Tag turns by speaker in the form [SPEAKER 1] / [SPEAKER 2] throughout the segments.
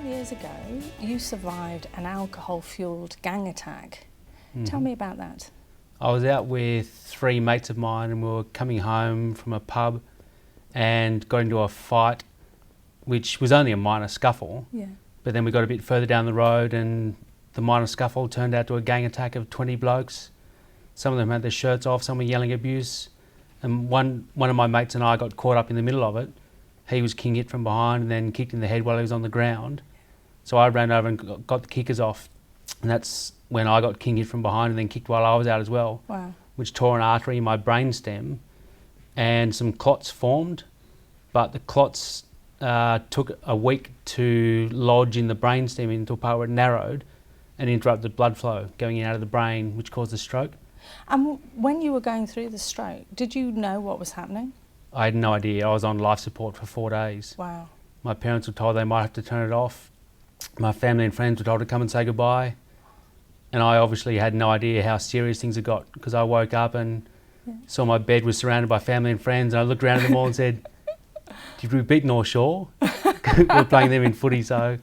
[SPEAKER 1] Some years ago, you survived an alcohol-fuelled gang attack. Tell me about that.
[SPEAKER 2] I was out with 3 mates of mine and we were coming home from a pub and got into a fight, which was only a minor scuffle.
[SPEAKER 1] Yeah.
[SPEAKER 2] But then we got a bit further down the road and the minor scuffle turned out to a gang attack of 20 blokes. Some of them had their shirts off, some were yelling abuse. And one of my mates and I got caught up in the middle of it. He was king hit from behind and then kicked in the head while he was on the ground. So I ran over and got the kickers off. And that's when I got king hit from behind and then kicked while I was out as well.
[SPEAKER 1] Wow.
[SPEAKER 2] Which tore an artery in my brainstem and some clots formed. But the clots took a week to lodge in the brainstem into a part where it narrowed and interrupted blood flow going in out of the brain, which caused a stroke.
[SPEAKER 1] And when you were going through the stroke, did you know what was happening?
[SPEAKER 2] I had no idea. I was on life support for 4 days.
[SPEAKER 1] Wow.
[SPEAKER 2] My parents were told they might have to turn it off. My family and friends were told to come and say goodbye. And I obviously had no idea how serious things had got because I woke up and saw my bed was surrounded by family and friends and I looked around at them all and said, "Did we beat North Shore?" We were playing them in footy, so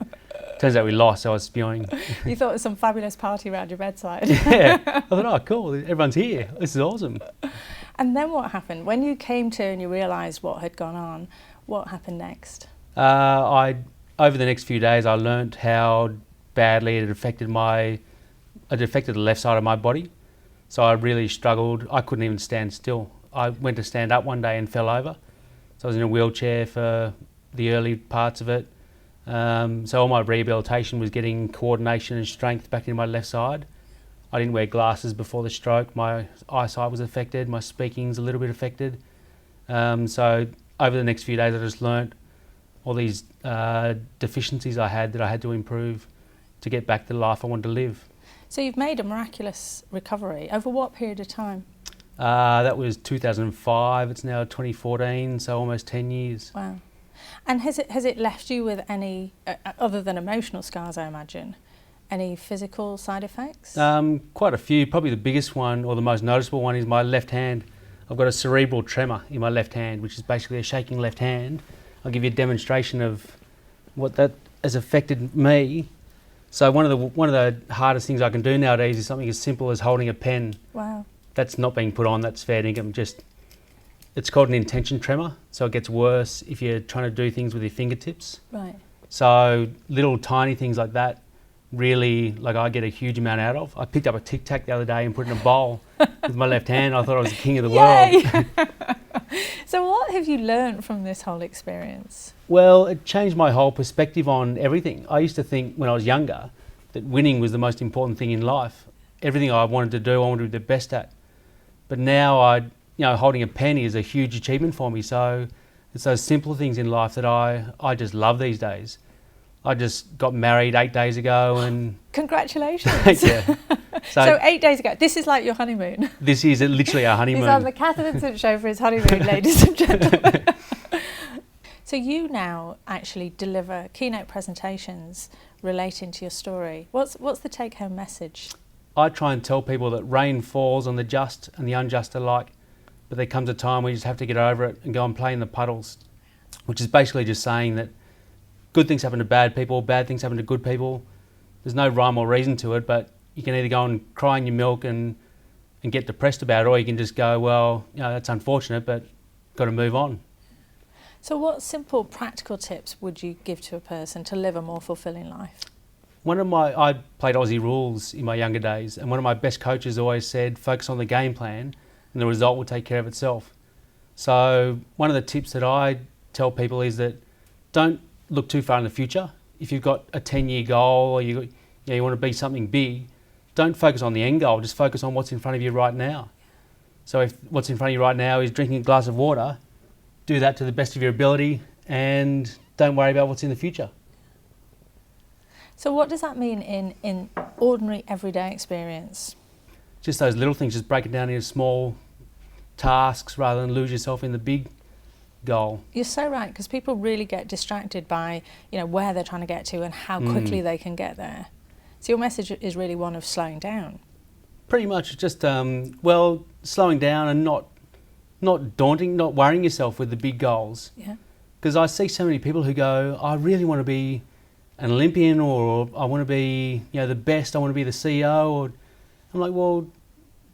[SPEAKER 2] turns out we lost, so I was spewing.
[SPEAKER 1] You thought it was some fabulous party around your bedside.
[SPEAKER 2] Yeah, I thought, oh cool, everyone's here, this is awesome.
[SPEAKER 1] And then what happened? When you came to and you realised what had gone on, what happened next?
[SPEAKER 2] Over the next few days I learnt how badly it affected the left side of my body. So I really struggled. I couldn't even stand still. I went to stand up one day and fell over. So I was in a wheelchair for the early parts of it. So all my rehabilitation was getting coordination and strength back in my left side. I didn't wear glasses before the stroke. My eyesight was affected. My speaking's a little bit affected. So over the next few days I just learnt all these deficiencies I had that I had to improve to get back to the life I wanted to live.
[SPEAKER 1] So you've made a miraculous recovery. Over what period of time?
[SPEAKER 2] That was 2005, it's now 2014, so almost 10 years.
[SPEAKER 1] Wow. And has it left you with any, other than emotional scars I imagine, any physical side effects?
[SPEAKER 2] Quite a few. Probably the biggest one or the most noticeable one is my left hand. I've got a cerebral tremor in my left hand, which is basically a shaking left hand. I'll give you a demonstration of what that has affected me. So one of the hardest things I can do nowadays is something as simple as holding a pen.
[SPEAKER 1] Wow.
[SPEAKER 2] That's not being put on, that's fair dinkum. It's called an intention tremor, so it gets worse if you're trying to do things with your fingertips.
[SPEAKER 1] Right.
[SPEAKER 2] So little tiny things like that really, I get a huge amount out of. I picked up a Tic Tac the other day and put it in a bowl with my left hand. I thought I was the king of the world.
[SPEAKER 1] So what have you learned from this whole experience?
[SPEAKER 2] Well, it changed my whole perspective on everything. I used to think when I was younger that winning was the most important thing in life. Everything I wanted to do, I wanted to be the best at. But now holding a pen is a huge achievement for me. So it's those simple things in life that I just love these days. I just got married 8 days ago and...
[SPEAKER 1] Congratulations.
[SPEAKER 2] Yeah.
[SPEAKER 1] So 8 days ago, this is like your honeymoon.
[SPEAKER 2] This is literally our honeymoon.
[SPEAKER 1] He's on the Cath Vincent Show for his honeymoon, ladies and gentlemen. So you now actually deliver keynote presentations relating to your story. What's the take-home message?
[SPEAKER 2] I try and tell people that rain falls on the just and the unjust alike, but there comes a time where you just have to get over it and go and play in the puddles, which is basically just saying that good things happen to bad people, bad things happen to good people. There's no rhyme or reason to it, but you can either go and cry in your milk and get depressed about it, or you can just go, well, that's unfortunate, but got to move on.
[SPEAKER 1] So what simple practical tips would you give to a person to live a more fulfilling life?
[SPEAKER 2] I played Aussie rules in my younger days, and one of my best coaches always said, focus on the game plan and the result will take care of itself. So one of the tips that I tell people is that don't look too far in the future. If you've got a 10-year goal or you want to be something big, don't focus on the end goal, just focus on what's in front of you right now. So if what's in front of you right now is drinking a glass of water, do that to the best of your ability and don't worry about what's in the future.
[SPEAKER 1] So what does that mean in ordinary everyday experience?
[SPEAKER 2] Just those little things, just break it down into small tasks rather than lose yourself in the big goal.
[SPEAKER 1] You're so right, because people really get distracted by where they're trying to get to and how quickly they can get there. So your message is really one of slowing down.
[SPEAKER 2] Pretty much, just slowing down and not daunting, not worrying yourself with the big goals.
[SPEAKER 1] Yeah.
[SPEAKER 2] Because I see so many people who go, I really want to be an Olympian, or I want to be, the best. I want to be the CEO. Or I'm like, well,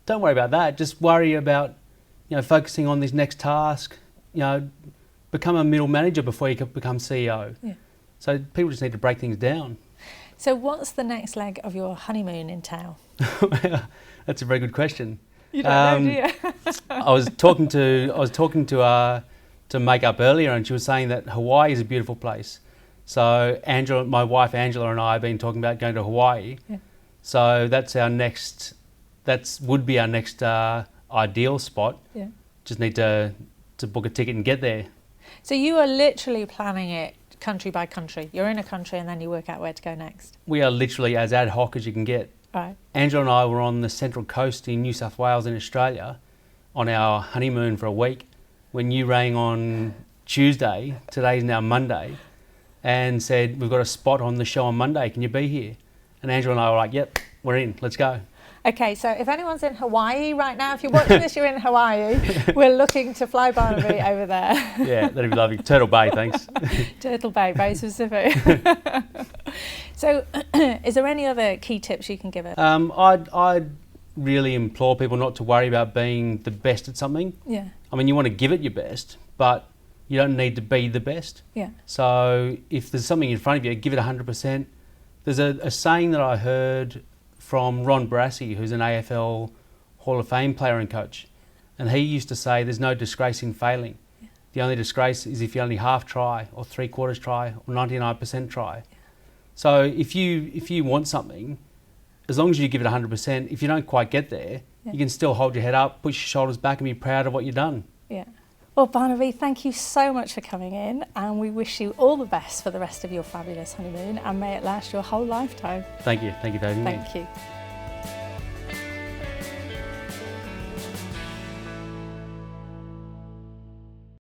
[SPEAKER 2] don't worry about that. Just worry about, focusing on this next task. Become a middle manager before you can become CEO. Yeah. So people just need to break things down.
[SPEAKER 1] So what's the next leg of your honeymoon entail?
[SPEAKER 2] That's a very good question.
[SPEAKER 1] You don't know, do you?
[SPEAKER 2] I was talking to Makeup earlier, and she was saying that Hawaii is a beautiful place. So my wife Angela and I have been talking about going to Hawaii. Yeah. So that would be our next ideal spot. Yeah. Just need to book a ticket and get there.
[SPEAKER 1] So you are literally planning it country by country. You're in a country and then you work out where to go next.
[SPEAKER 2] We are literally as ad hoc as you can get.
[SPEAKER 1] Right.
[SPEAKER 2] Angela and I were on the Central Coast in New South Wales in Australia on our honeymoon for a week when you rang on Tuesday, today's now Monday, and said, we've got a spot on the show on Monday, can you be here? And Angela and I were like, yep, we're in, let's go.
[SPEAKER 1] Okay, so if anyone's in Hawaii right now, if you're watching this, you're in Hawaii, we're looking to fly Barnaby over there.
[SPEAKER 2] Yeah, that'd be lovely. Turtle Bay, thanks.
[SPEAKER 1] Turtle Bay, very specific. So is there any other key tips you can give us?
[SPEAKER 2] I'd really implore people not to worry about being the best at something.
[SPEAKER 1] Yeah.
[SPEAKER 2] I mean, you want to give it your best, but you don't need to be the best.
[SPEAKER 1] Yeah.
[SPEAKER 2] So if there's something in front of you, give it 100%. There's a saying that I heard from Ron Barassi, who's an AFL Hall of Fame player and coach. And he used to say there's no disgrace in failing. Yeah. The only disgrace is if you only half try or 3/4 try or 99% try. Yeah. So if you want something, as long as you give it 100%, if you don't quite get there, you can still hold your head up, push your shoulders back and be proud of what you've done.
[SPEAKER 1] Yeah. Well, Barnaby, thank you so much for coming in, and we wish you all the best for the rest of your fabulous honeymoon, and may it last your whole lifetime.
[SPEAKER 2] Thank you. Thank you, David.
[SPEAKER 1] Thank you.